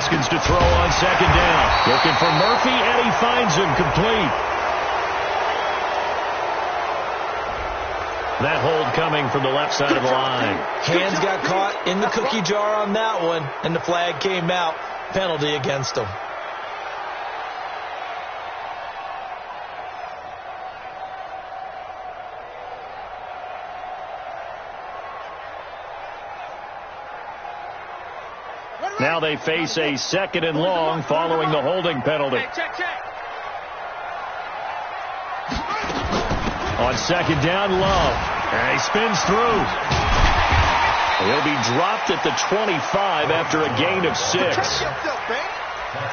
Haskins to throw on second down. Looking for Murphy, and he finds him complete. That hold coming from the left side of the line. Hands got caught in the cookie jar on that one, and the flag came out. Penalty against him. Now they face a second and long following the holding penalty. On second down, Love. And he spins through. He'll be dropped at the 25 after a gain of 6.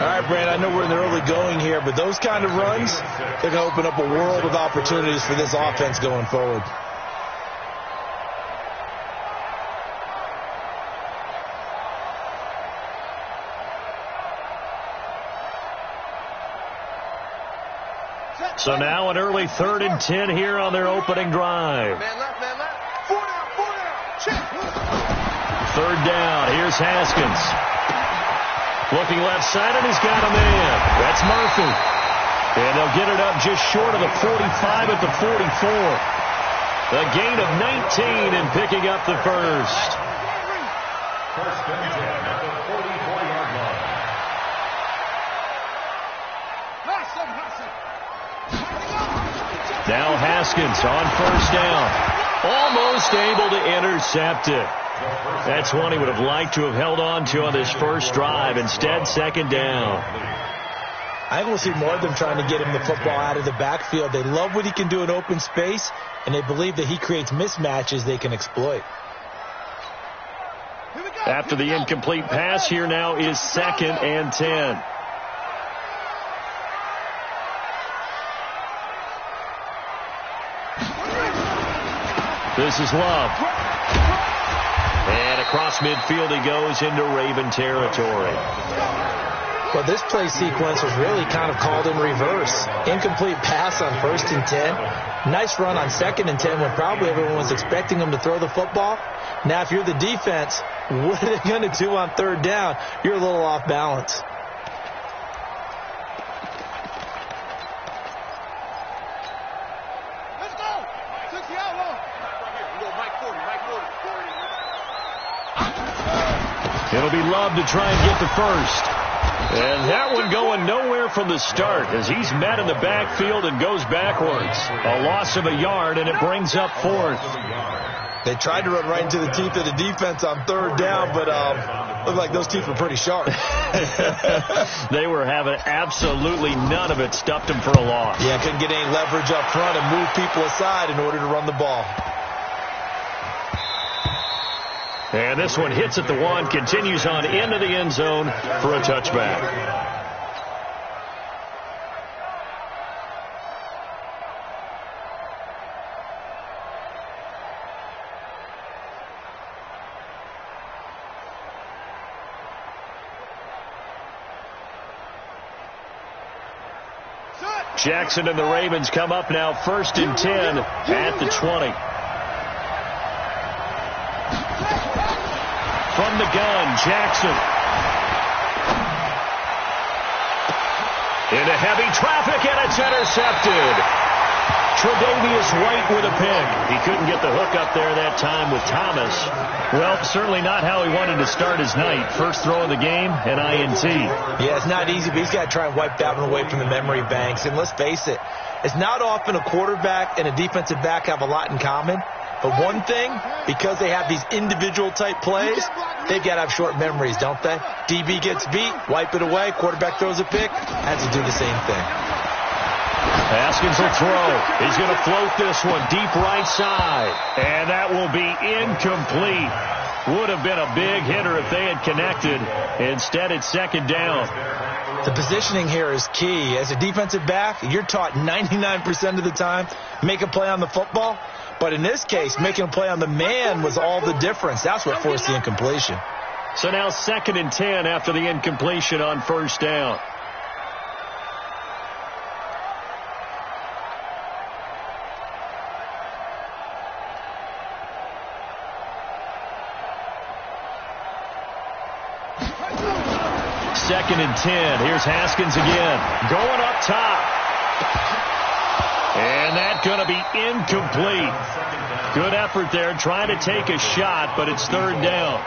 All right, Brand, I know we're in the early going here, but those kind of runs, they're going to open up a world of opportunities for this offense going forward. So now an early 3rd and 10 here on their opening drive. Man left. 4 down. Check. 3rd down. Here's Haskins. Looking left side, and he's got a man. That's Murphy. And they'll get it up just short of the 45 at the 44. A gain of 19 and picking up the first. First and 10 at the 44-yard line. Now Haskins on 1st down. Almost able to intercept it. That's one he would have liked to have held on to on this first drive. Instead, 2nd down. I think we'll see more of them trying to get him the football out of the backfield. They love what he can do in open space, and they believe that he creates mismatches they can exploit. After the incomplete pass, here now is 2nd and 10. This is Love. And across midfield he goes into Raven territory. Well, this play sequence was really kind of called in reverse. Incomplete pass on 1st and 10. Nice run on 2nd and 10 when probably everyone was expecting him to throw the football. Now, if you're the defense, what are they going to do on 3rd down? You're a little off balance. It'll be Love to try and get the first. And that one going nowhere from the start as he's met in the backfield and goes backwards. A loss of a yard, and it brings up 4th. They tried to run right into the teeth of the defense on 3rd down, but looked like those teeth were pretty sharp. They were having absolutely none of it. Stuffed them for a loss. Yeah, couldn't get any leverage up front and move people aside in order to run the ball. And this one hits at the 1, continues on into the end zone for a touchback. Jackson and the Ravens come up now 1st and 10 at the 20. From the gun, Jackson. Into heavy traffic, and it's intercepted. Tre'Davious White with a pick. He couldn't get the hook up there that time with Thomas. Well, certainly not how he wanted to start his night. First throw of the game, an INT. Yeah, it's not easy, but he's got to try and wipe that one away from the memory banks. And let's face it, it's not often a quarterback and a defensive back have a lot in common. But one thing, because they have these individual type plays, they've got to have short memories, don't they? DB gets beat, wipe it away, quarterback throws a pick, has to do the same thing. Haskins will throw. He's going to float this one deep right side. And that will be incomplete. Would have been a big hitter if they had connected. Instead, it's 2nd down. The positioning here is key. As a defensive back, you're taught 99% of the time, make a play on the football. But in this case, making a play on the man was all the difference. That's what forced the incompletion. So now 2nd and 10 after the incompletion on 1st down. 2nd and 10. Here's Haskins again. Going up top. And that's going to be incomplete. Good effort there trying to take a shot, but it's 3rd down.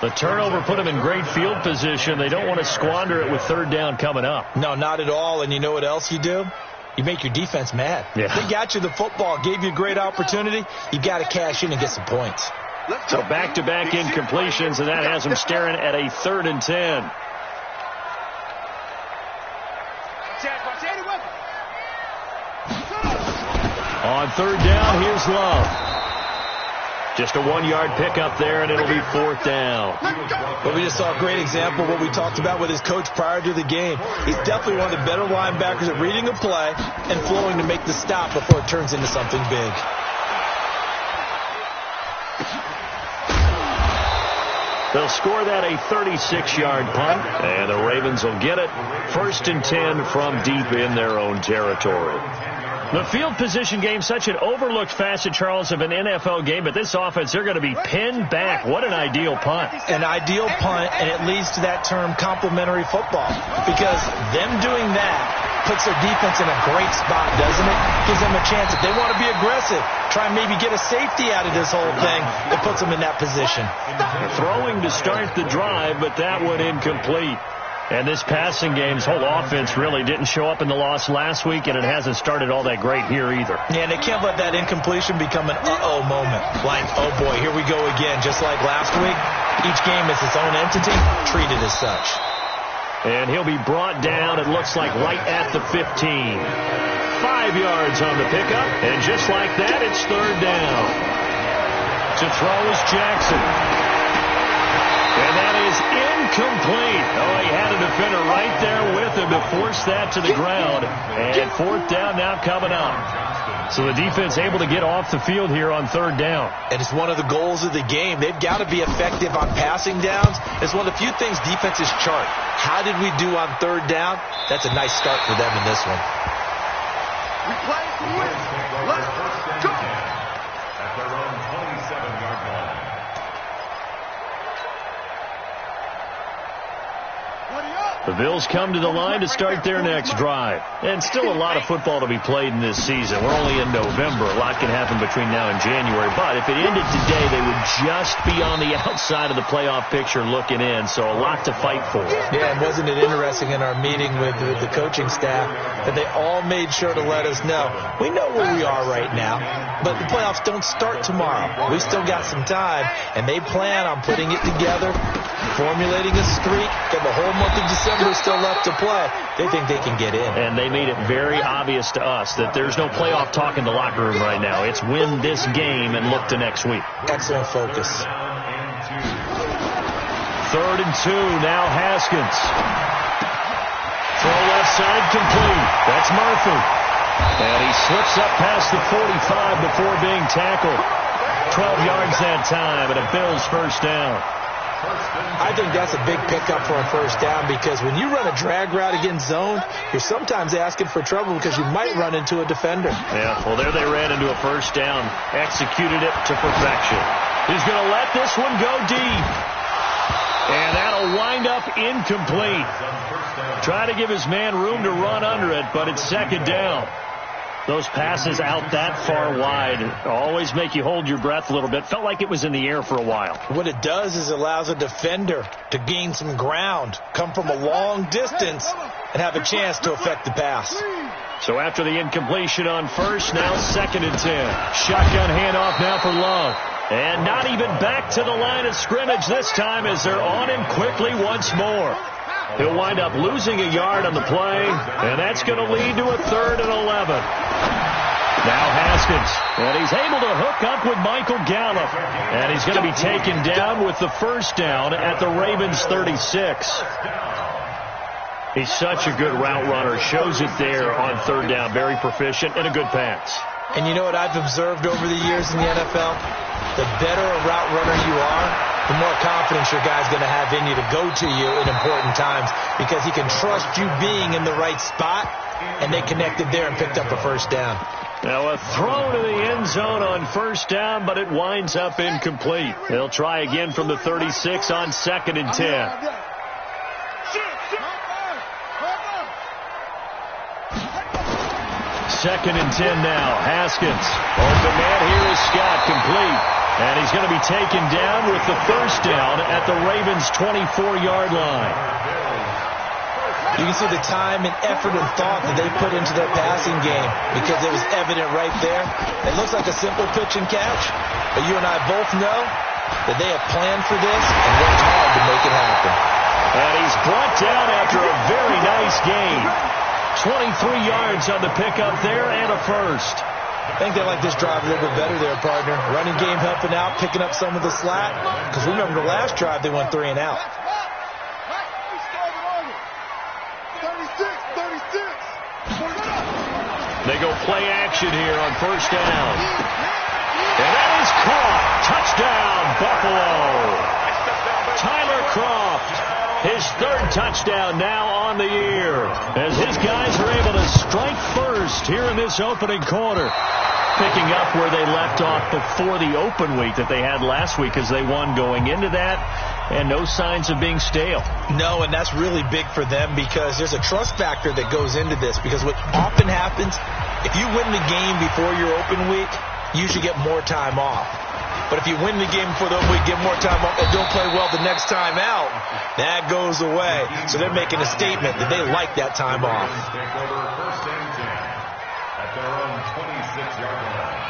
The turnover put them in great field position. They don't want to squander it with 3rd down coming up. No, not at all. And you know what else you do? You make your defense mad. Yeah. They got you the football, gave you a great opportunity. You got to cash in and get some points. So back-to-back incompletions, and that has them staring at a 3rd and 10. On 3rd down, here's Love. Just a 1-yard pickup there, and it'll be 4th down. But we just saw a great example of what we talked about with his coach prior to the game. He's definitely one of the better linebackers at reading a play and flowing to make the stop before it turns into something big. They'll score that a 36-yard punt, and the Ravens will get it. 1st and 10 from deep in their own territory. The field position game, such an overlooked facet, Charles, of an NFL game, but this offense, they're going to be pinned back. What an ideal punt. An ideal punt, and it leads to that term complementary football, because them doing that puts their defense in a great spot, doesn't it? Gives them a chance. If they want to be aggressive, try and maybe get a safety out of this whole thing, it puts them in that position. Throwing to start the drive, but that one incomplete. And this passing game's whole offense really didn't show up in the loss last week, and it hasn't started all that great here either. Yeah, and they can't let that incompletion become an uh-oh moment. Like, oh boy, here we go again. Just like last week, each game is its own entity, treated as such. And he'll be brought down, it looks like, right at the 15. 5 yards on the pickup, and just like that, it's 3rd down. To throw is Jackson. And that is incomplete. Oh, he had a defender right there with him to force that to the ground. And 4th down now coming up. So the defense able to get off the field here on 3rd down. And it's one of the goals of the game. They've got to be effective on passing downs. It's one of the few things defenses chart. How did we do on 3rd down? That's a nice start for them in this one. We play to win. Let's go. At their own 27-yard line. The Bills come to the line to start their next drive. And still a lot of football to be played in this season. We're only in November. A lot can happen between now and January. But if it ended today, they would just be on the outside of the playoff picture looking in. So a lot to fight for. Yeah, and wasn't it interesting in our meeting with the coaching staff that they all made sure to let us know, we know where we are right now, but the playoffs don't start tomorrow. We still got some time, and they plan on putting it together, formulating a streak, got the whole month of December still left to play. They think they can get in. And they made it very obvious to us that there's no playoff talk in the locker room right now. It's win this game and look to next week. Excellent focus. 3rd and 2, now Haskins. Throw left side complete. That's Murphy. And he slips up past the 45 before being tackled. 12 yards that time, and a Bills 1st down. I think that's a big pickup for a 1st down, because when you run a drag route against zone, you're sometimes asking for trouble because you might run into a defender. Yeah, well, there they ran into a 1st down, executed it to perfection. He's going to let this one go deep. And that'll wind up incomplete. Try to give his man room to run under it, but it's 2nd down. Those passes out that far wide always make you hold your breath a little bit. Felt like it was in the air for a while. What it does is it allows a defender to gain some ground, come from a long distance, and have a chance to affect the pass. So after the incompletion on 1st, now 2nd and 10. Shotgun handoff now for Love. And not even back to the line of scrimmage this time as they're on him quickly once more. He'll wind up losing a yard on the play, and that's going to lead to a 3rd and 11. Now Haskins, and he's able to hook up with Michael Gallup, and he's going to be taken down with the 1st down at the Ravens 36. He's such a good route runner, shows it there on 3rd down, very proficient, and a good pass. And you know what I've observed over the years in the NFL? The better a route runner you are, the more confidence your guy's going to have in you to go to you in important times, because he can trust you being in the right spot, and they connected there and picked up a 1st down. Now a throw to the end zone on 1st down, but it winds up incomplete. They'll try again from the 36 on 2nd and 10. Second and 10 now. Haskins. Open man here is Scott, complete. And he's going to be taken down with the first down at the Ravens' 24-yard line. You can see the time and effort and thought that they put into their passing game because it was evident right there. It looks like a simple pitch and catch, but you and I both know that they have planned for this and worked hard to make it happen. And he's brought down after a very nice game. 23 yards on the pickup there and a first. I think they like this drive a little bit better there, partner. Running game helping out, picking up some of the slack. Because remember the last drive, they went 3 and out. They go play action here on first down. And that is caught. Touchdown, Buffalo. Tyler Kroft, his third touchdown now on the year, as his guys are able to strike first here in this opening quarter, picking up where they left off before the open week that they had last week as they won going into that, and no signs of being stale. No, and that's really big for them because there's a trust factor that goes into this, because what often happens, if you win the game before your open week, you should get more time off. But if you win the game before the open week, get more time off, and don't play well the next time out, that goes away. So they're making a statement that they like that time off. Take over first and 10 at their own 26-yard line.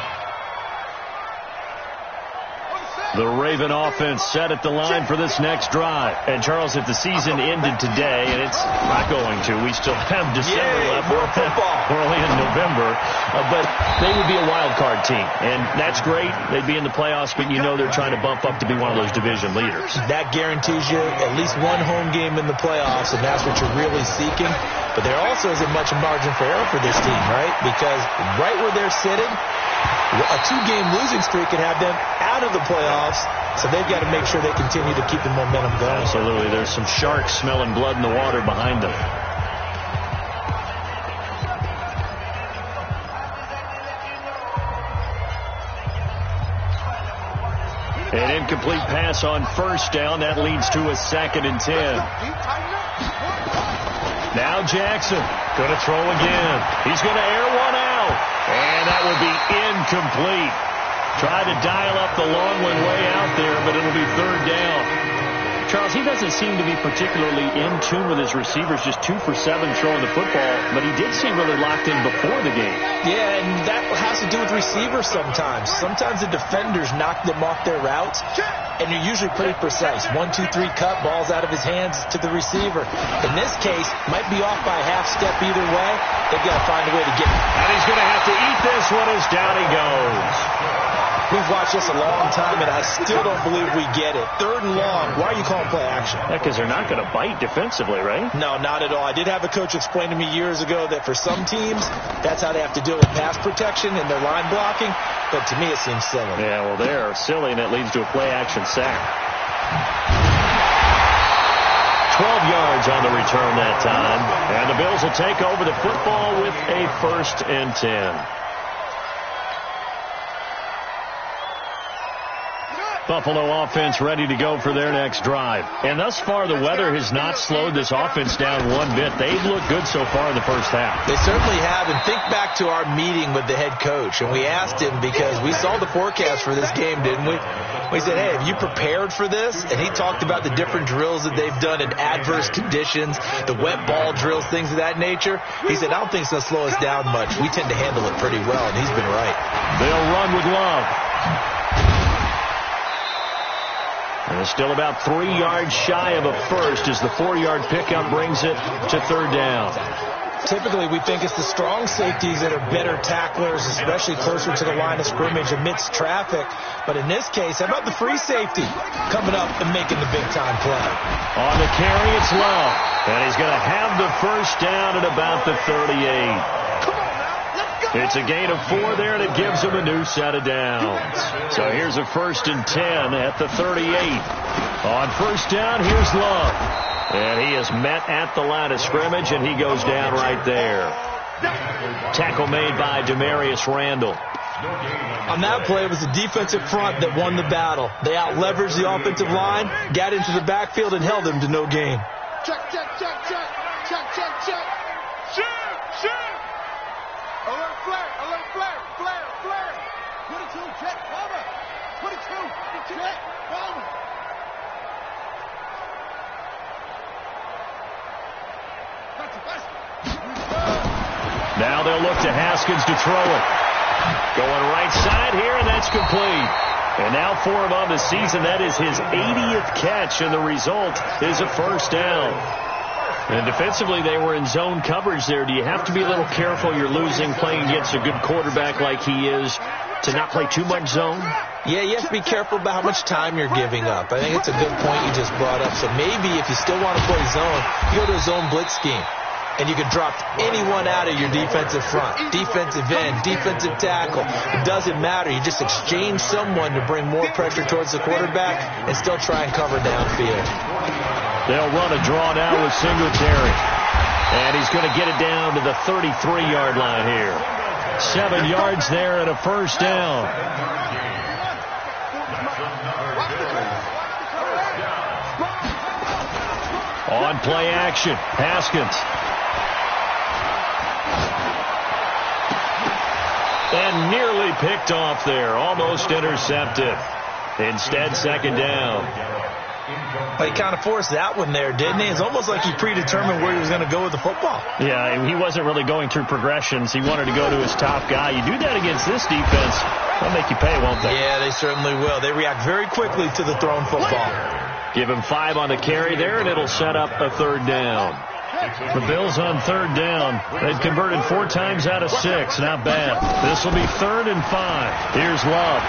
The Raven offense set at the line for this next drive. And, Charles, if the season ended today, and it's not going to, we still have December left. More football. We're only in November. But they would be a wild card team. And that's great. They'd be in the playoffs, but you know they're trying to bump up to be one of those division leaders. That guarantees you at least one home game in the playoffs, and that's what you're really seeking. But there also isn't much margin for error for this team, right? Because right where they're sitting, a 2-game losing streak can have them out of the playoffs, so they've got to make sure they continue to keep the momentum going. Absolutely. There's some sharks smelling blood in the water behind them. An incomplete pass on first down. That leads to a second and 10. Now Jackson going to throw again. He's going to air one out. And that will be incomplete. Tried to dial up the long one way out there, but it'll be third down. Charles, he doesn't seem to be particularly in tune with his receivers, just 2 for 7 throwing the football, but he did seem really locked in before the game. Yeah, and that has to do with receivers sometimes. Sometimes the defenders knock them off their routes, and you're usually pretty precise. 1, 2, 3 cut, balls out of his hands to the receiver. In this case, might be off by a half step either way. They've got to find a way to get it. And he's going to have to eat this one as down he goes. We've watched this a long time, and I still don't believe we get it. Third and long. Why are you calling play action? Because they're not going to bite defensively, right? No, not at all. I did have a coach explain to me years ago that for some teams, that's how they have to deal with pass protection and their line blocking. But to me, it seems silly. Yeah, well, they're silly, and that leads to a play action sack. 12 yards on the return that time. And the Bills will take over the football with a first and 10. Buffalo offense ready to go for their next drive. And thus far, the weather has not slowed this offense down one bit. They've looked good so far in the first half. They certainly have. And think back to our meeting with the head coach. And we asked him, because we saw the forecast for this game, didn't we? We said, hey, have you prepared for this? And he talked about the different drills that they've done in adverse conditions, the wet ball drills, things of that nature. He said, I don't think it's going to slow us down much. We tend to handle it pretty well, and he's been right. They'll run with Love. And it's still about 3 yards shy of a first as the 4-yard pickup brings it to third down. Typically, we think it's the strong safeties that are better tacklers, especially closer to the line of scrimmage amidst traffic. But in this case, how about the free safety coming up and making the big-time play? On the carry, it's Love. And he's going to have the first down at about the 38. It's a gain of 4 there, and it gives him a new set of downs. So here's a first and 10 at the 38. On first down, here's Love. And he is met at the line of scrimmage, and he goes down right there. Tackle made by Demarius Randall. On that play, it was the defensive front that won the battle. They out-leveraged the offensive line, got into the backfield, and held him to no gain. Check, check, check, check. Check, check, check. Shoot. Alert flare. Flare. 22, check, cover. 22, check, cover. Now they'll look to Haskins to throw it. Going right side here, and that's complete. And now for him on the season, that is his 80th catch, and the result is a first down. And defensively, they were in zone coverage there. Do you have to be a little careful? You're losing, playing against a good quarterback like he is, to not play too much zone? Yeah, you have to be careful about how much time you're giving up. I think it's a good point you just brought up. So maybe if you still want to play zone, you go to a zone blitz scheme. And you can drop anyone out of your defensive front, defensive end, defensive tackle. It doesn't matter. You just exchange someone to bring more pressure towards the quarterback and still try and cover downfield. They'll run a draw now with Singletary. And he's going to get it down to the 33-yard line here. 7 yards there and a first down. On play action, Haskins. And nearly picked off there. Almost intercepted. Instead, second down. He kind of forced that one there, didn't he? It's almost like he predetermined where he was going to go with the football. Yeah, he wasn't really going through progressions. He wanted to go to his top guy. You do that against this defense, they'll make you pay, won't they? Yeah, they certainly will. They react very quickly to the thrown football. Give him 5 on the carry there, and it'll set up a third down. The Bills on third down. They've converted 4 times out of 6. Not bad. This will be 3rd and 5. Here's Love.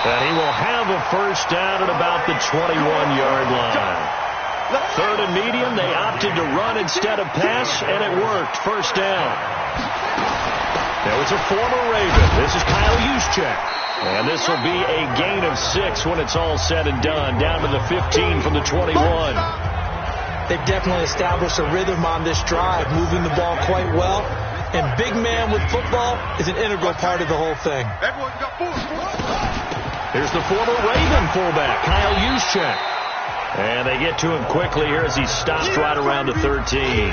And he will have a first down at about the 21-yard line. 3rd and medium. They opted to run instead of pass, and it worked. First down. Now it's a former Raven. This is Kyle Juszczyk. And this will be a gain of 6 when it's all said and done. Down to the 15 from the 21. They've definitely established a rhythm on this drive, moving the ball quite well. And big man with football is an integral part of the whole thing. Here's the former Raven fullback, Kyle Juszczyk. And they get to him quickly here as he's stopped right around the 13.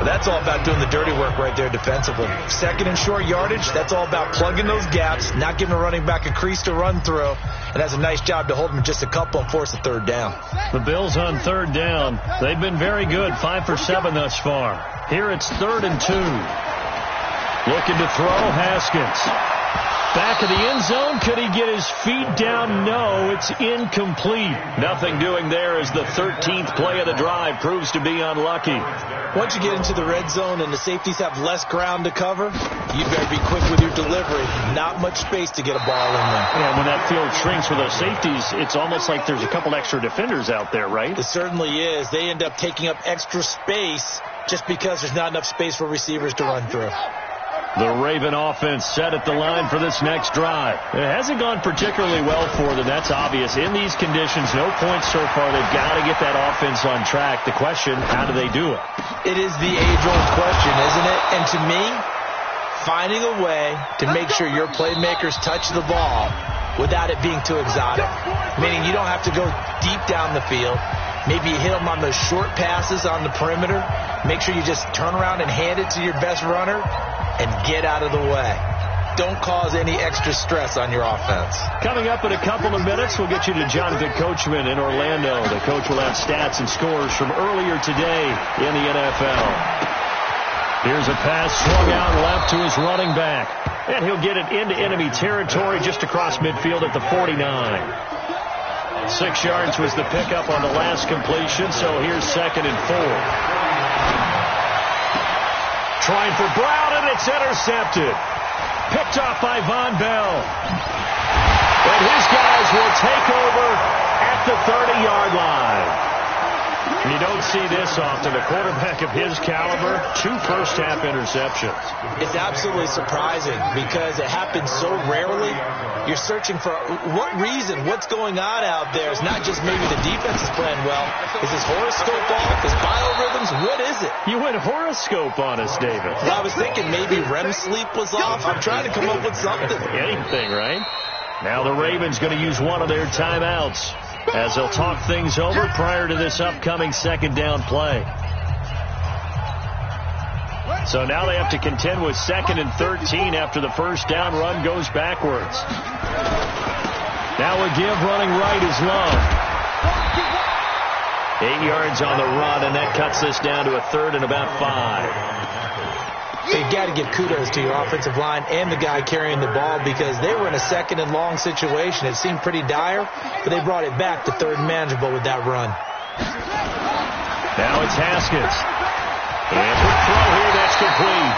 That's all about doing the dirty work right there defensively. Second and short yardage, that's all about plugging those gaps, not giving a running back a crease to run through, and has a nice job to hold him just a couple and force a third down. The Bills on third down. They've been very good, 5 for 7 thus far. Here it's 3rd and 2. Looking to throw, Haskins. Back of the end zone. Could he get his feet down? No, it's incomplete. Nothing doing there as the 13th play of the drive proves to be unlucky. Once you get into the red zone and the safeties have less ground to cover, you better be quick with your delivery. Not much space to get a ball in there. Yeah, when that field shrinks with those safeties, it's almost like there's a couple extra defenders out there, right? It certainly is. They end up taking up extra space just because there's not enough space for receivers to run through. The Raven offense set at the line for this next drive. It hasn't gone particularly well for them. That's obvious. In these conditions, no points so far. They've got to get that offense on track. The question, how do they do it? It is the age-old question, isn't it? And to me, finding a way to make sure your playmakers touch the ball without it being too exotic. Meaning you don't have to go deep down the field. Maybe you hit them on those short passes on the perimeter. Make sure you just turn around and hand it to your best runner and get out of the way. Don't cause any extra stress on your offense. Coming up in a couple of minutes, we'll get you to Jonathan Coachman in Orlando. The coach will have stats and scores from earlier today in the NFL. Here's a pass swung out left to his running back. And he'll get it into enemy territory just across midfield at the 49. 6 yards was the pickup on the last completion, so here's 2nd and 4. Trying for Brown, and it's intercepted. Picked off by Von Bell. And his guys will take over at the 30-yard line. You don't see this often. A quarterback of his caliber, 2 first-half interceptions. It's absolutely surprising because it happens so rarely. You're searching for what reason, what's going on out there. It's not just maybe the defense is playing well. Is his horoscope off? His biorhythms? What is it? You went horoscope on us, David. Well, I was thinking maybe REM sleep was off. I'm trying to come up with something. Anything, right? Now the Ravens going to use one of their timeouts. as they'll talk things over prior to this upcoming second down play. So now they have to contend with 2nd and 13 after the first down run goes backwards. Now a give running right is Love. 8 yards on the run, and that cuts this down to a 3rd and about 5. You've got to give kudos to your offensive line and the guy carrying the ball because they were in a 2nd and long situation. It seemed pretty dire, but they brought it back to 3rd and manageable with that run. Now it's Haskins. And quick throw here, that's complete.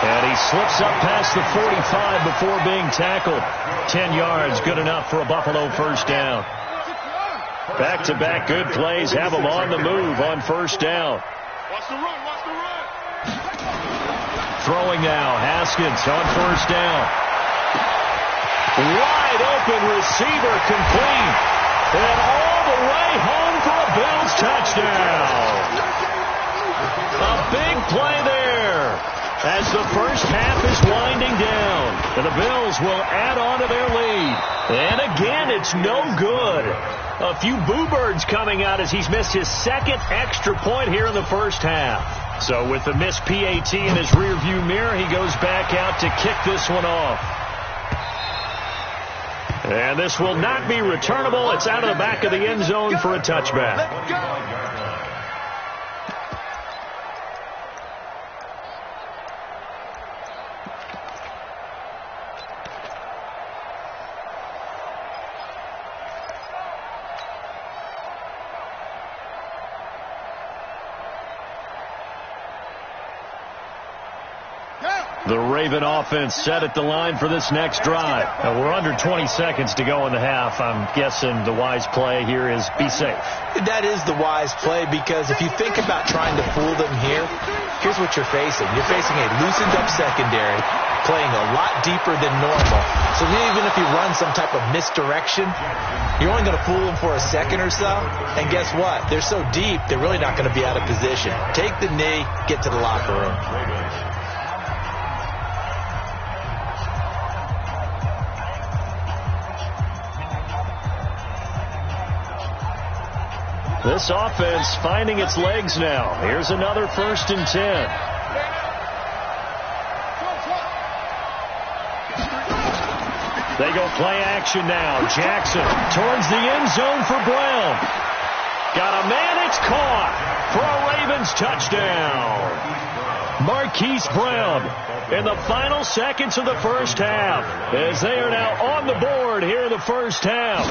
And he slips up past the 45 before being tackled. 10 yards, good enough for a Buffalo first down. Back-to-back good plays have them on the move on first down. Watch the run, watch the run. Throwing now, Haskins on first down. Wide open receiver complete. And all the way home for a Bills touchdown. A big play there as the first half is winding down. And the Bills will add on to their lead. And again, it's no good. A few boo birds coming out as he's missed his 2nd extra point here in the first half. So with the missed PAT in his rearview mirror, he goes back out to kick this one off. And this will not be returnable. It's out of the back of the end zone for a touchback. Let's go. The Raven offense set at the line for this next drive. And we're under 20 seconds to go in the half. I'm guessing the wise play here is be safe. That is the wise play because if you think about trying to fool them here, here's what you're facing. You're facing a loosened up secondary playing a lot deeper than normal. So even if you run some type of misdirection, you're only going to fool them for a second or so. And guess what? They're so deep, they're really not going to be out of position. Take the knee, get to the locker room. This offense finding its legs now. Here's another 1st and 10. They go play action now. Jackson towards the end zone for Brown. Got a man, it's caught for a Ravens touchdown. Marquise Brown in the final seconds of the first half as they are now on the board here in the first half.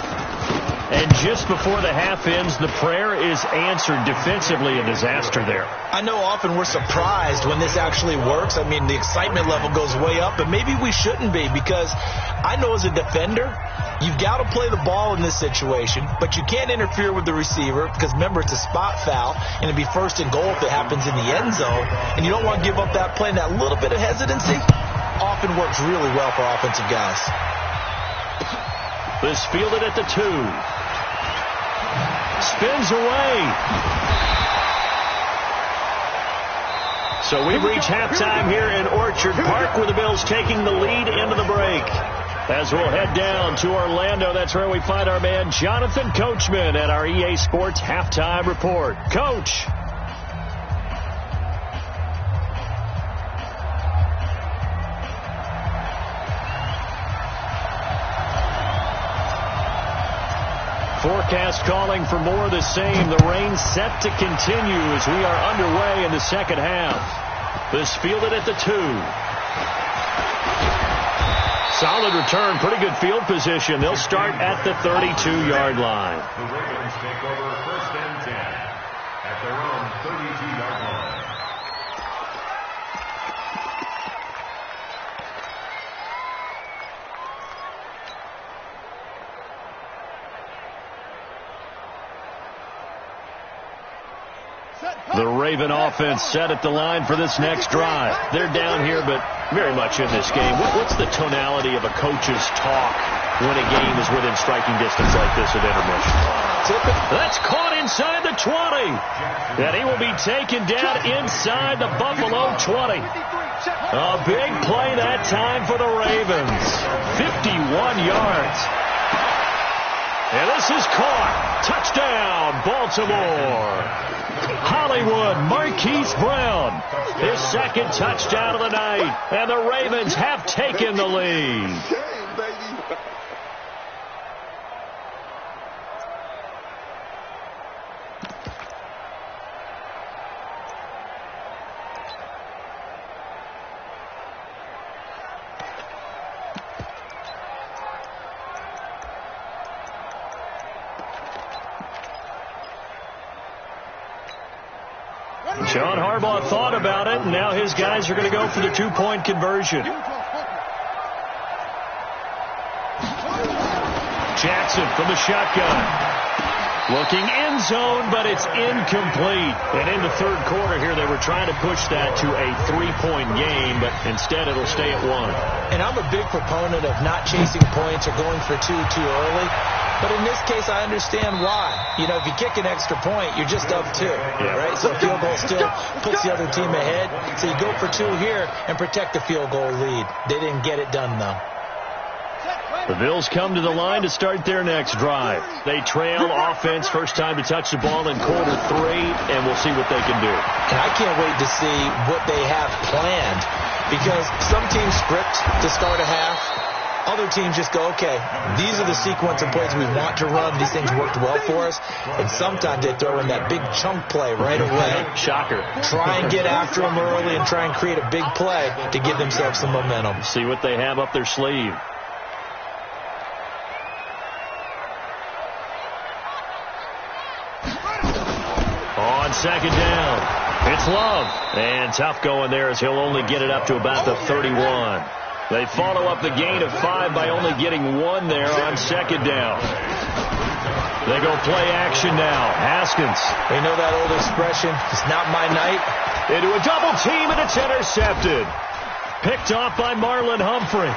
And just before the half ends, the prayer is answered. Defensively, a disaster there. I know often we're surprised when this actually works. I mean, the excitement level goes way up, but maybe we shouldn't be because I know as a defender, you've got to play the ball in this situation, but you can't interfere with the receiver because, remember, it's a spot foul, and it'd be 1st and goal if it happens in the end zone, and you don't want to give up that play, and that little bit of hesitancy often works really well for offensive guys. This fielded at the 2. Spins away. So we reach halftime here in Orchard Park with the Bills taking the lead into the break. As we'll head down to Orlando, that's where we find our man Jonathan Coachman at our EA Sports Halftime Report. Coach. Forecast calling for more of the same. The rain set to continue as we are underway in the second half. This fielded at the 2. Solid return. Pretty good field position. They'll start at the 32-yard line. The Ravens take over 1st and 10 at their own 32-yard line. The Raven offense set at the line for this next drive. They're down here, but very much in this game. What's the tonality of a coach's talk when a game is within striking distance like this at intermission? That's caught inside the 20. And he will be taken down inside the Buffalo 20. A big play that time for the Ravens. 51 yards. And this is caught. Touchdown, Baltimore. Hollywood Marquise Brown, his second touchdown of the night. And the Ravens have taken the lead. John Harbaugh thought about it, and now his guys are going to go for the two-point conversion. Jackson from the shotgun. Looking end zone, but it's incomplete. And in the third quarter here, they were trying to push that to a three-point game, but instead it'll stay at one. And I'm a big proponent of not chasing points or going for two too early. But in this case, I understand why. You know, if you kick an extra point, you're just up two, right? So field goal still puts the other team ahead. So you go for two here and protect the field goal lead. They didn't get it done, though. The Bills come to the line to start their next drive. They trail offense, first time to touch the ball in quarter three, and we'll see what they can do. And I can't wait to see what they have planned, because some teams script to start a half. Other teams just go, okay, these are the sequence of plays we want to run. These things worked well for us. And sometimes they throw in that big chunk play right away. Shocker. Try and get after them early and try and create a big play to give themselves some momentum. See what they have up their sleeve. On second down, it's Love. And tough going there as he'll only get it up to about the 31. They follow up the gain of 5 by only getting 1 there on second down. They go play action now. Haskins. They know that old expression, it's not my night. Into a double team, and it's intercepted. Picked off by Marlon Humphrey.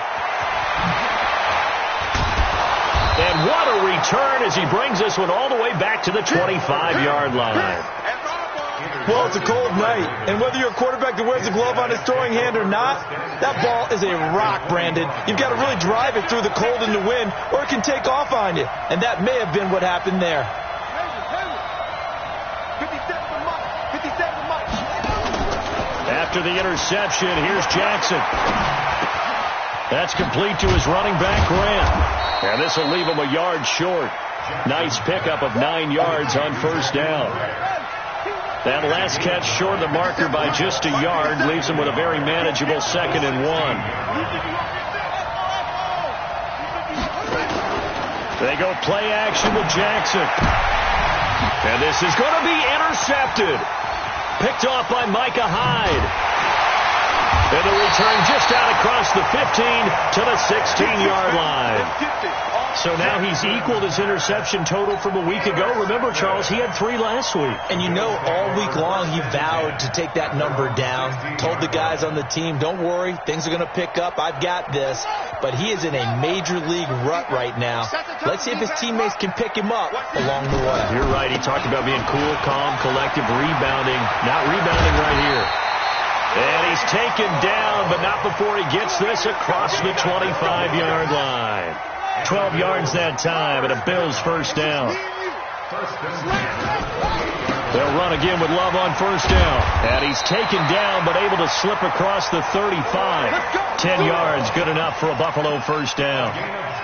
And what a return as he brings this one all the way back to the 25-yard line. Well, it's a cold night, and whether you're a quarterback that wears a glove on his throwing hand or not, that ball is a rock, Brandon. You've got to really drive it through the cold and the wind, or it can take off on you, and that may have been what happened there. After the interception, here's Jackson. That's complete to his running back, Grant. And this will leave him a yard short. Nice pickup of 9 yards on first down. That last catch short of the marker by just a yard leaves him with a very manageable 2nd and 1. They go play action with Jackson. And this is going to be intercepted. Picked off by Micah Hyde. And the return just out across the 15 to the 16-yard line. So now he's equaled his interception total from a week ago. Remember, Charles, he had 3 last week. And you know, all week long he vowed to take that number down. Told the guys on the team, don't worry, things are going to pick up. I've got this. But he is in a major league rut right now. Let's see if his teammates can pick him up along the way. You're right. He talked about being cool, calm, collective, rebounding. Not rebounding right here. And he's taken down, but not before he gets this across the 25-yard line. 12 yards that time, and a Bills first down. They'll run again with Love on first down. And he's taken down, but able to slip across the 35. 10 yards, good enough for a Buffalo first down.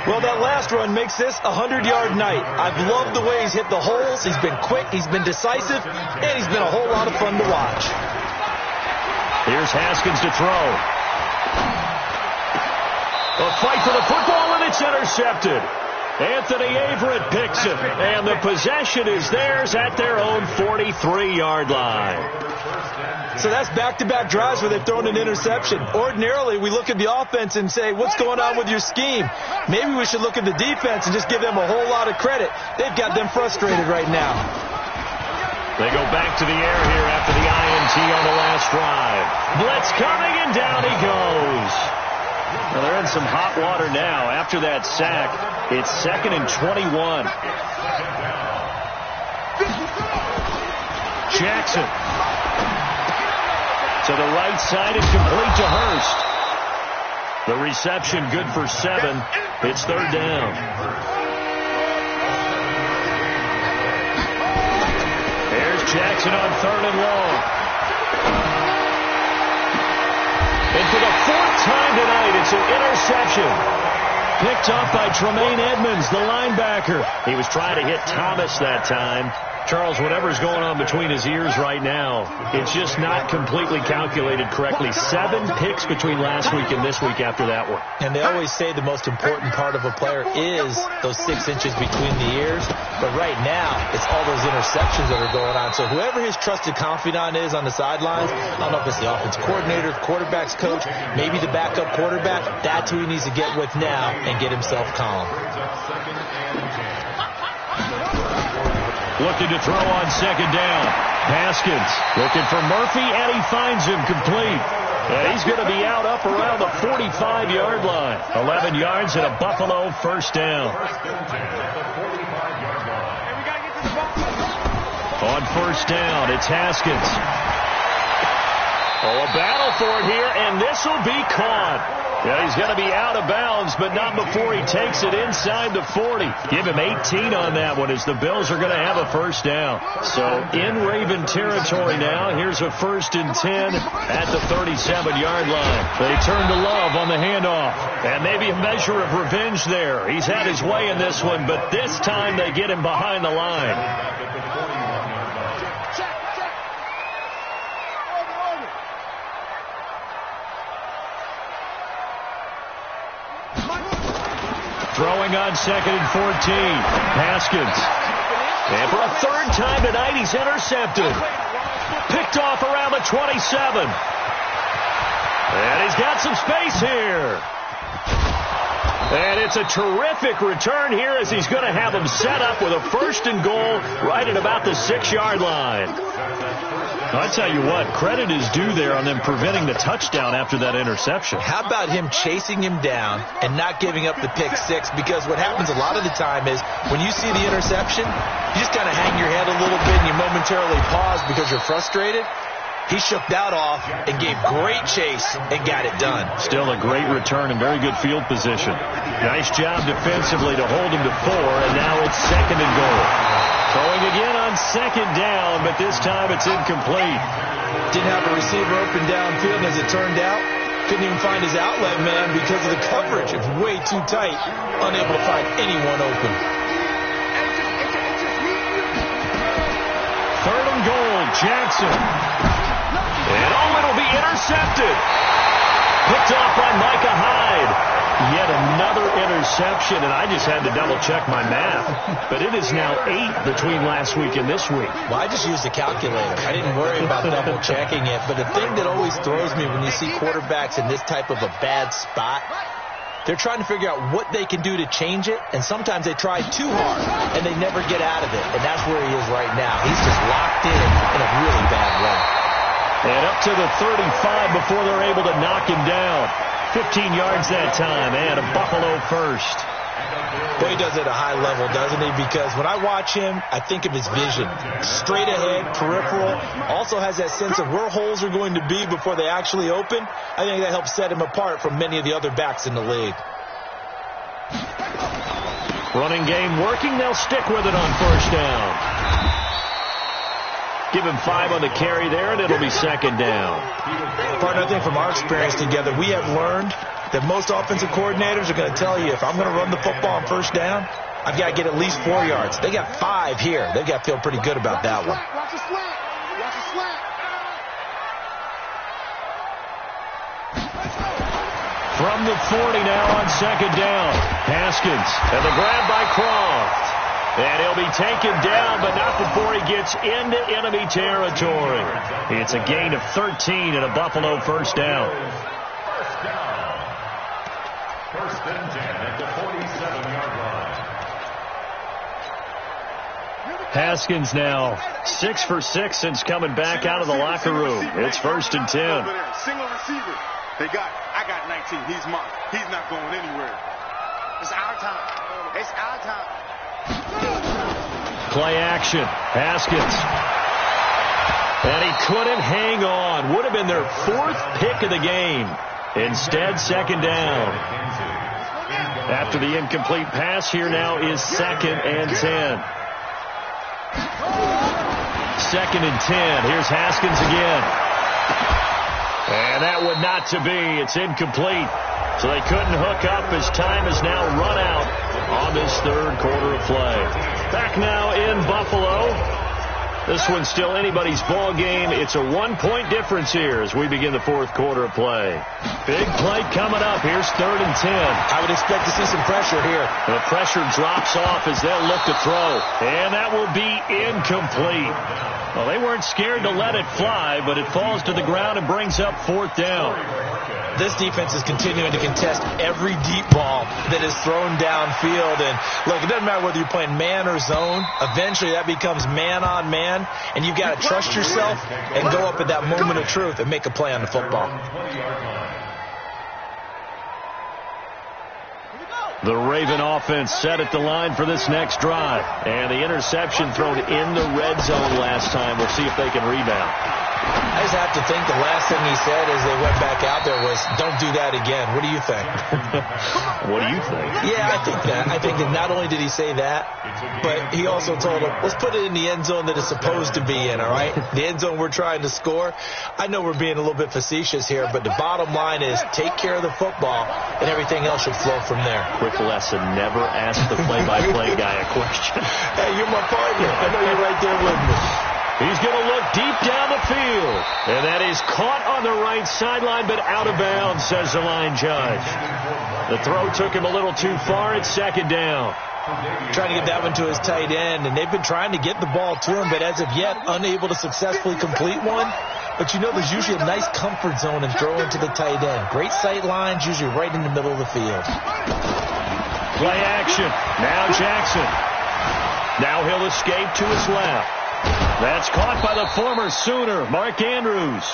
Well, that last run makes this a 100-yard night. I've loved the way he's hit the holes. He's been quick, he's been decisive, and he's been a whole lot of fun to watch. Here's Haskins to throw. A fight for the football, and it's intercepted. Anthony Averett picks it, and the possession is theirs at their own 43-yard line. So that's back-to-back drives where they've thrown an interception. Ordinarily, we look at the offense and say, what's going on with your scheme? Maybe we should look at the defense and just give them a whole lot of credit. They've got them frustrated right now. They go back to the air here after the INT on the last drive. Blitz coming, and down he goes. Well, they're in some hot water now. After that sack, it's 2nd and 21. Jackson to the right side and complete to Hurst. The reception good for 7. It's 3rd down. Jackson on 3rd and long. And for the 4th time tonight, it's an interception. Picked off by Tremaine Edmonds, the linebacker. He was trying to hit Thomas that time. Charles, whatever's going on between his ears right now, it's just not completely calculated correctly. 7 picks between last week and this week after that one. And they always say the most important part of a player is those 6 inches between the ears. But right now, it's all those interceptions that are going on. So whoever his trusted confidant is on the sidelines, I don't know if it's the offensive coordinator, quarterback's coach, maybe the backup quarterback, that's who he needs to get with now and get himself calm. Looking to throw on 2nd down. Haskins looking for Murphy, and he finds him complete. And he's going to be out up around the 45-yard line. 11 yards and a Buffalo 1st down. On 1st down, it's Haskins. Oh, a battle for it here, and this will be caught. Yeah, he's going to be out of bounds, but not before he takes it inside the 40. Give him 18 on that one as the Bills are going to have a 1st down. So in Raven territory now, here's a 1st and 10 at the 37-yard line. They turn to Love on the handoff, and maybe a measure of revenge there. He's had his way in this one, but this time they get him behind the line. Throwing on 2nd and 14. Haskins. And for a 3rd time tonight, he's intercepted. Picked off around the 27. And he's got some space here. And it's a terrific return here as he's going to have him set up with a 1st and goal right at about the 6-yard line. I tell you what, credit is due there on them preventing the touchdown after that interception. How about him chasing him down and not giving up the pick 6? Because what happens a lot of the time is when you see the interception, you just kind of hang your head a little bit and you momentarily pause because you're frustrated. He shook that off and gave great chase and got it done. Still a great return and very good field position. Nice job defensively to hold him to 4, and now it's 2nd and goal. Throwing again on 2nd down, but this time it's incomplete. Didn't have a receiver open downfield, and as it turned out, couldn't even find his outlet man because of the coverage. It's way too tight, unable to find anyone open. 3rd and goal, Jackson. And it'll be intercepted. Picked off by Micah Hyde. Yet another interception, and I just had to double-check my math. But it is now 8 between last week and this week. Well, I just used a calculator. I didn't worry about double-checking it. But the thing that always throws me when you see quarterbacks in this type of a bad spot, they're trying to figure out what they can do to change it, and sometimes they try too hard, and they never get out of it. And that's where he is right now. He's just locked in a really bad way. And up to the 35 before they're able to knock him down. 15 yards that time, and a Buffalo 1st. Boy, he does it at a high level, doesn't he? Because when I watch him, I think of his vision. Straight ahead, peripheral. Also has that sense of where holes are going to be before they actually open. I think that helps set him apart from many of the other backs in the league. Running game working. They'll stick with it on 1st down. Give him 5 on the carry there, and it'll be 2nd down. Partner, I think from our experience together, we have learned that most offensive coordinators are going to tell you, if I'm going to run the football on 1st down, I've got to get at least 4 yards. They got 5 here. They've got to feel pretty good about that one. From the 40 now on 2nd down. Haskins, and the grab by Croft. And he'll be taken down, but not before he gets into enemy territory. It's a gain of 13 and a Buffalo 1st down. 1st and 10 at the 47-yard line. Haskins now 6 for 6 since coming back out of the locker room. It's 1st and 10. Single receiver. I got 19. He's mine. He's not going anywhere. It's our time. It's our time. Play action. Haskins. And he couldn't hang on. Would have been their 4th pick of the game. Instead, 2nd down. After the incomplete pass, here now is 2nd and 10. 2nd and 10. Here's Haskins again. And that would not to be. It's incomplete. So they couldn't hook up as time has now run out on this third quarter of play. Back now in Buffalo. This one's still anybody's ball game. It's a 1-point difference here as we begin the fourth quarter of play. Big play coming up. Here's 3rd and 10. I would expect to see some pressure here. The pressure drops off as they'll look to throw. And that will be incomplete. Well, they weren't scared to let it fly, but it falls to the ground and brings up 4th down. This defense is continuing to contest every deep ball that is thrown downfield. And, look, it doesn't matter whether you're playing man or zone. Eventually, that becomes man-on-man, and you've got to trust yourself and go up at that moment of truth and make a play on the football. The Raven offense set at the line for this next drive. And the interception thrown in the red zone last time. We'll see if they can rebound. I just have to think the last thing he said as they went back out there was, don't do that again. What do you think? What do you think? Yeah, I think that. I think that not only did he say that, but he also told them, let's put it in the end zone that it's supposed to be in, all right? The end zone we're trying to score. I know we're being a little bit facetious here, but the bottom line is take care of the football, and everything else should flow from there. Quick lesson, never ask the play-by-play guy a question. Hey, you're my partner. I know you're right there with me. He's going to look deep down the field. And that is caught on the right sideline, but out of bounds, says the line judge. The throw took him a little too far. It's 2nd down. Trying to get that one to his tight end, and they've been trying to get the ball to him, but as of yet, unable to successfully complete one. But you know there's usually a nice comfort zone in throwing to the tight end. Great sight lines, usually right in the middle of the field. Play action. Now Jackson. Now he'll escape to his left. That's caught by the former Sooner, Mark Andrews.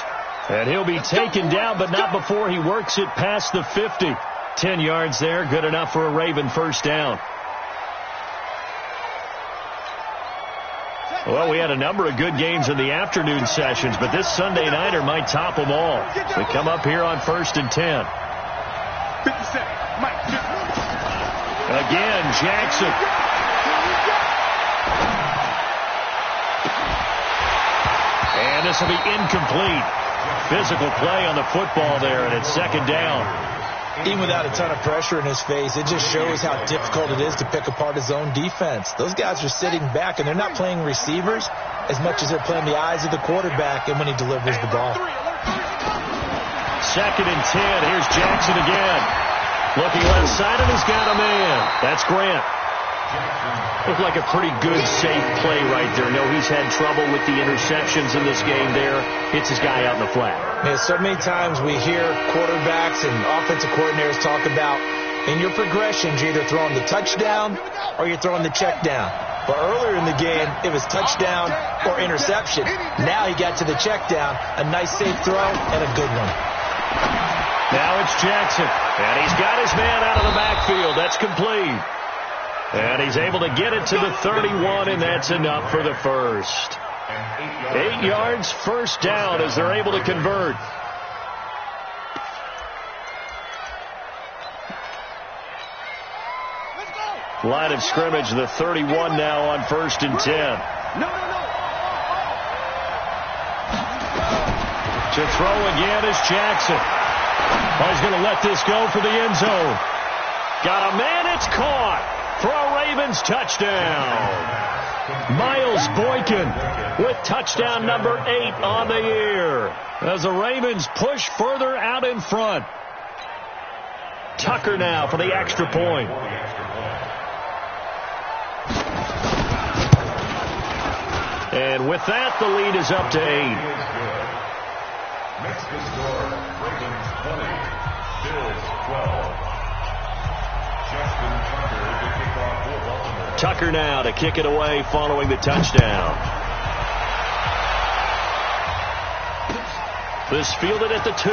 And he'll be taken down, but not before he works it past the 50. 10 yards there, good enough for a Raven first down. Well, we had a number of good games in the afternoon sessions, but this Sunday nighter might top them all. We come up here on 1st and 10. Again, Jackson. And this will be incomplete. Physical play on the football there, and it's 2nd down. Even without a ton of pressure in his face, it just shows how difficult it is to pick apart his own defense. Those guys are sitting back, and they're not playing receivers as much as they're playing the eyes of the quarterback and when he delivers the ball. 2nd and 10. Here's Jackson again. Looking left side, and he's got a man. That's Grant. Looked like a pretty good, safe play right there. No, he's had trouble with the interceptions in this game there. Hits his guy out in the flat. Man, so many times we hear quarterbacks and offensive coordinators talk about in your progressions, you're either throwing the touchdown or you're throwing the check down. But earlier in the game, it was touchdown or interception. Now he got to the check down, a nice safe throw, and a good one. Now it's Jackson, and he's got his man out of the backfield. That's complete. And he's able to get it to the 31, and that's enough for the first. 8 yards, first down as they're able to convert. Line of scrimmage, the 31 now on 1st and 10. To throw again is Jackson. Oh, he's going to let this go for the end zone. Got a man, it's caught for a Ravens touchdown. Miles Boykin with touchdown number 8 on the year as the Ravens push further out in front. Tucker now for the extra point. And with that, the lead is up to 8. Makes the score Ravens 20, Bills 12. Justin Tucker to kick off for Baltimore. Tucker now to kick it away following the touchdown. This fielded at the 2.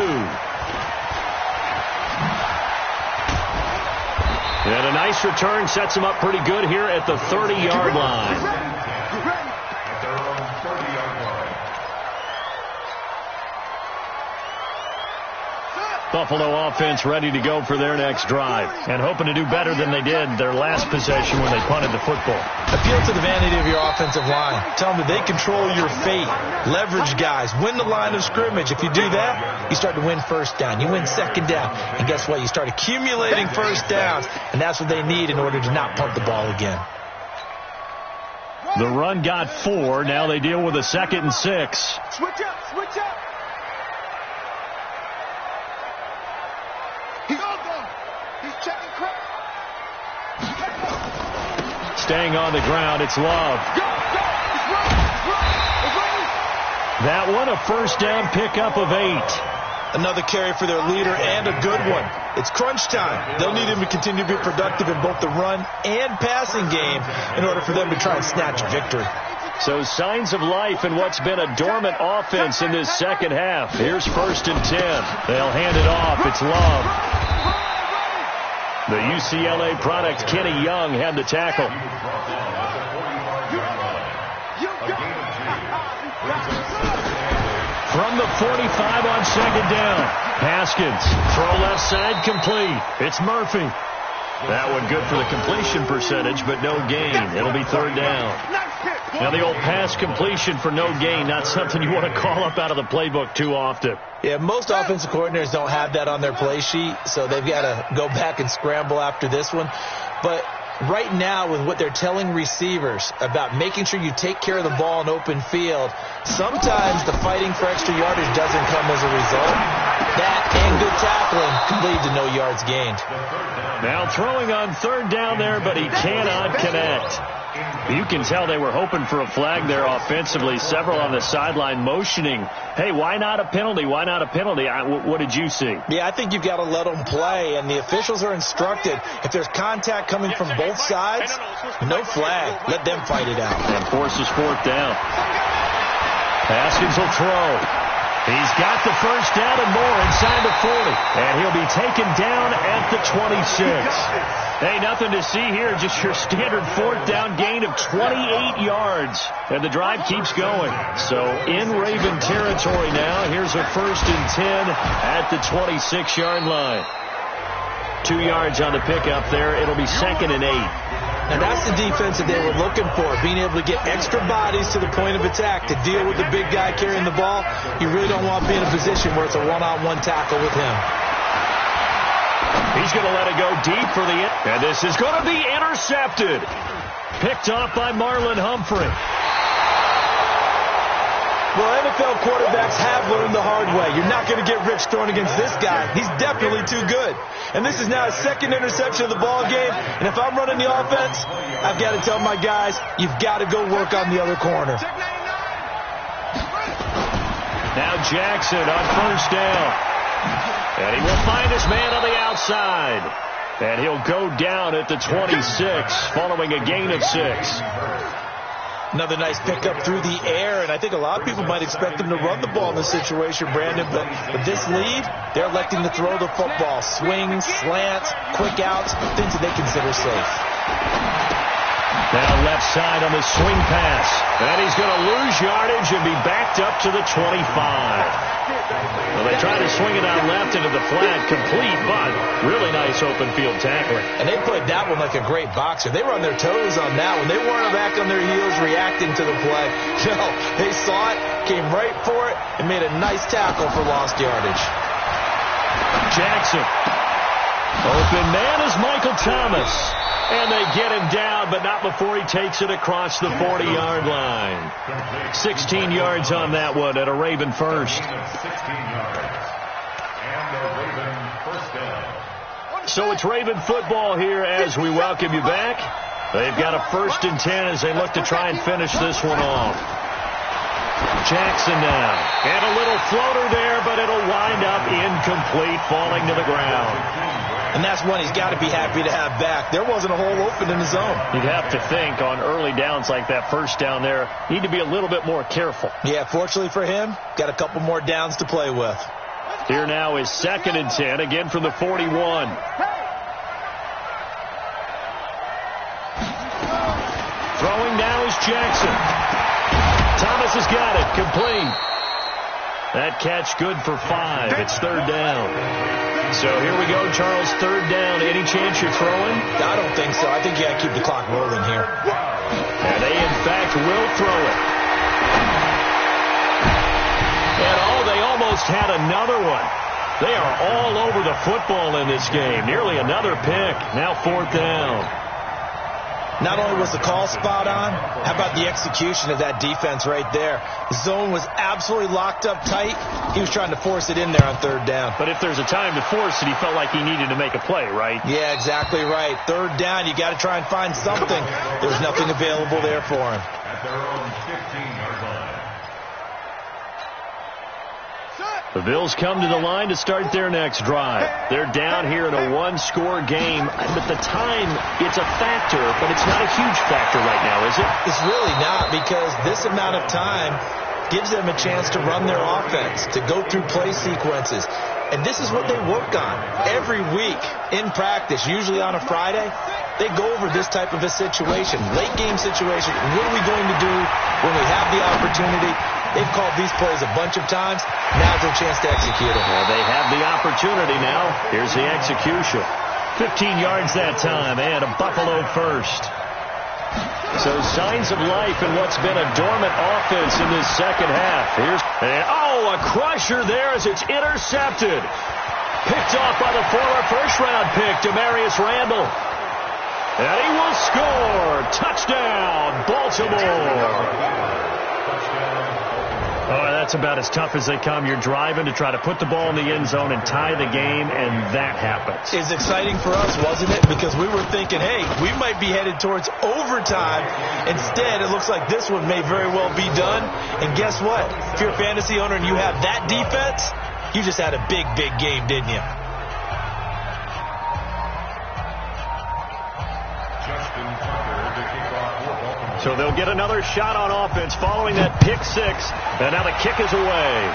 And a nice return sets him up pretty good here at the 30-yard line. At their own 30-yard line. Buffalo offense ready to go for their next drive and hoping to do better than they did their last possession when they punted the football. Appeal to the vanity of your offensive line. Tell them that they control your fate. Leverage guys. Win the line of scrimmage. If you do that, you start to win first down. You win second down. And guess what? You start accumulating first downs. And that's what they need in order to not punt the ball again. The run got 4. Now they deal with a 2nd and 6. Switch up, switch up. He's on them. He's checking crap. Staying on the ground, it's Love. Go, go. It's running. That one, a first down pickup of 8. Another carry for their leader and a good one. It's crunch time. They'll need him to continue to be productive in both the run and passing game in order for them to try and snatch a victory. So signs of life in what's been a dormant offense in this second half. Here's 1st and 10. They'll hand it off. It's Love. The UCLA product, Kenny Young, had the tackle. From the 45 on 2nd down. Haskins, throw left side, complete. It's Murphy. That one good for the completion percentage, but no gain. It'll be 3rd down. Now the old pass completion for no gain, not something you want to call up out of the playbook too often. Yeah, most offensive coordinators don't have that on their play sheet, so they've got to go back and scramble after this one. But right now, with what they're telling receivers about making sure you take care of the ball in open field, sometimes the fighting for extra yardage doesn't come as a result. That and good tackling can lead to no yards gained. Now throwing on 3rd down there, but he cannot connect. You can tell they were hoping for a flag there offensively. Several on the sideline motioning, hey, why not a penalty? Why not a penalty? What did you see? Yeah, I think you've got to let them play, and the officials are instructed, if there's contact coming from both sides, no flag. Let them fight it out. And forces 4th down. Haskins will throw. He's got the first down and more inside the 40. And he'll be taken down at the 26. Hey, nothing to see here. Just your standard 4th down gain of 28 yards. And the drive keeps going. So in Raven territory now. Here's a 1st and 10 at the 26-yard line. 2 yards on the pickup there. It'll be 2nd and 8. And that's the defense that they were looking for, being able to get extra bodies to the point of attack to deal with the big guy carrying the ball. You really don't want to be in a position where it's a one-on-one tackle with him. He's going to let it go deep for the end. And this is going to be intercepted. Picked off by Marlon Humphrey. Well, NFL quarterbacks have learned the hard way. You're not going to get rich throwing against this guy. He's definitely too good. And this is now his 2nd interception of the ball game. And if I'm running the offense, I've got to tell my guys, you've got to go work on the other corner. Now Jackson on 1st down. And he will find his man on the outside. And he'll go down at the 26 following a gain of 6. Another nice pickup through the air, and I think a lot of people might expect them to run the ball in this situation, Brandon, but with this lead, they're electing to throw the football. Swings, slants, quick outs, things that they consider safe. Now left side on the swing pass, and he's going to lose yardage and be backed up to the 25. Well, they try to swing it out left into the flat, complete, but really nice open field tackling. And they played that one like a great boxer. They were on their toes on that one. They weren't back on their heels reacting to the play. No, they saw it, came right for it, and made a nice tackle for lost yardage. Jackson. Open man is Michael Thomas. And they get him down, but not before he takes it across the 40-yard line. 16 yards on that one at a Raven first. 16 yards. And the Raven first down. So it's Raven football here as we welcome you back. They've got a 1st and 10 as they look to try and finish this one off. Jackson now. And a little floater there, but it'll wind up incomplete, falling to the ground. And that's one he's got to be happy to have back. There wasn't a hole open in the zone. You'd have to think on early downs like that 1st down there, need to be a little bit more careful. Yeah, fortunately for him, got a couple more downs to play with. Here now is 2nd and 10, again from the 41. Throwing now is Jackson. Thomas has got it, complete. That catch good for 5. It's third down. So here we go, Charles, third down. Any chance you're throwing? I don't think so. I think you got to keep the clock rolling here. And they, in fact, will throw it. And, they almost had another one. They are all over the football in this game. Nearly another pick. Now fourth down. Not only was the call spot on, how about the execution of that defense right there? The zone was absolutely locked up tight. He was trying to force it in there on third down. But if there's a time to force it, he felt like he needed to make a play, right? Yeah, exactly right. Third down, you got to try and find something. There was nothing available there for him. At their own 15-yard line. The Bills come to the line to start their next drive. They're down here in a one-score game. But the time, it's a factor, but it's not a huge factor right now, is it? It's really not, because this amount of time gives them a chance to run their offense, to go through play sequences. And this is what they work on every week in practice, usually on a Friday. They go over this type of a situation, late game situation. What are we going to do when we have the opportunity? They've called these plays a bunch of times. Now's their chance to execute them. Well, they have the opportunity now. Here's the execution. 15 yards that time, and a Buffalo first. So signs of life in what's been a dormant offense in this second half. A crusher there as it's intercepted. Picked off by the former first-round pick, Demarius Randall. And he will score. Touchdown, Baltimore. Oh, that's about as tough as they come. You're driving to try to put the ball in the end zone and tie the game, and that happens. It's exciting for us, wasn't it? Because we were thinking, hey, we might be headed towards overtime. Instead, it looks like this one may very well be done. And guess what? If you're a fantasy owner and you have that defense, you just had a big, big game, didn't you? So they'll get another shot on offense following that pick six. And now the kick is away.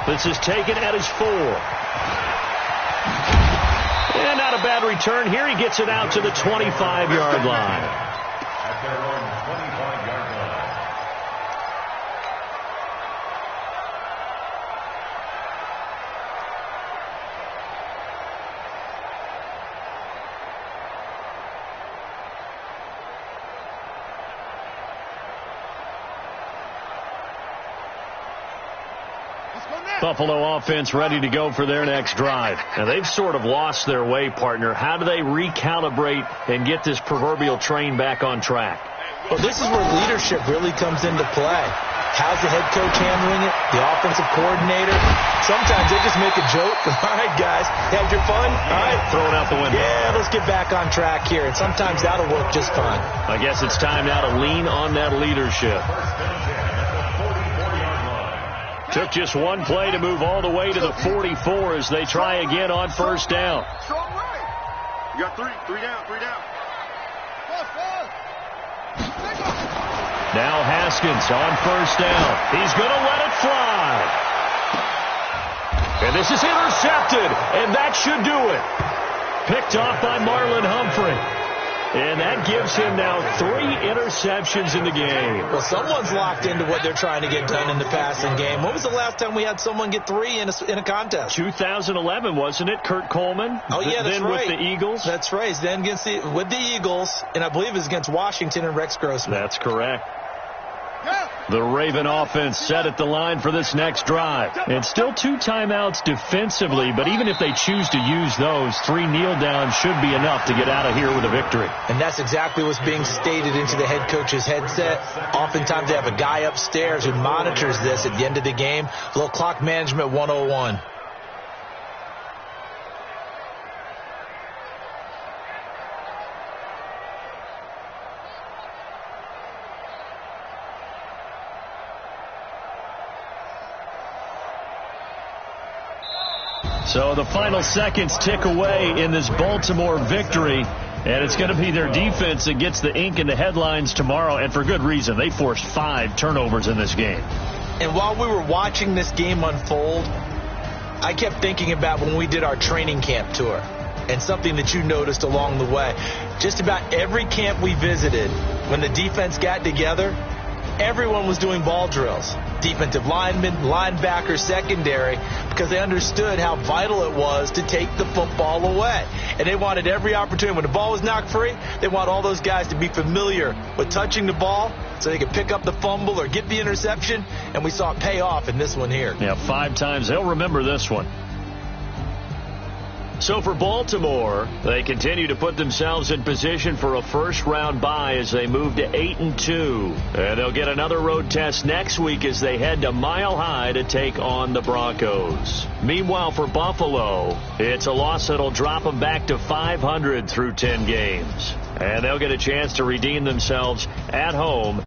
This is taken at his 4. And not a bad return here. He gets it out to the 25-yard line. At their own 25-yard line. Buffalo offense ready to go for their next drive. Now, they've sort of lost their way, partner. How do they recalibrate and get this proverbial train back on track? Well, this is where leadership really comes into play. How's the head coach handling it? The offensive coordinator? Sometimes they just make a joke. All right, guys, had your fun? All right. Throw it out the window. Yeah, let's get back on track here. And sometimes that'll work just fine. I guess it's time now to lean on that leadership. Took just one play to move all the way to the 44 as they try again on first down. You got three down. Now Haskins on first down. He's going to let it fly. And this is intercepted, and that should do it. Picked off by Marlon Humphrey. And that gives him now 3 interceptions in the game. Well, someone's locked into what they're trying to get done in the passing game. When was the last time we had someone get 3 in a contest? 2011, wasn't it? Kurt Coleman? Oh, yeah, that's then right. With the Eagles? That's right. Then with the Eagles, and I believe it was against Washington and Rex Grossman. That's correct. The Raven offense set at the line for this next drive. And still 2 timeouts defensively, but even if they choose to use those, 3 kneel downs should be enough to get out of here with a victory. And that's exactly what's being stated into the head coach's headset. Oftentimes they have a guy upstairs who monitors this at the end of the game. A little clock management 101. So the final seconds tick away in this Baltimore victory, and it's going to be their defense that gets the ink in the headlines tomorrow, and for good reason. They forced 5 turnovers in this game. And while we were watching this game unfold, I kept thinking about when we did our training camp tour, and something that you noticed along the way. Just about every camp we visited, when the defense got together, everyone was doing ball drills. Defensive linemen, linebackers, secondary, because they understood how vital it was to take the football away. And they wanted every opportunity. When the ball was knocked free, they want all those guys to be familiar with touching the ball so they could pick up the fumble or get the interception. And we saw it pay off in this one here. Yeah, 5 times. They'll remember this one. So for Baltimore, they continue to put themselves in position for a first-round bye as they move to 8-2. And they'll get another road test next week as they head to Mile High to take on the Broncos. Meanwhile, for Buffalo, it's a loss that'll drop them back to 500 through 10 games. And they'll get a chance to redeem themselves at home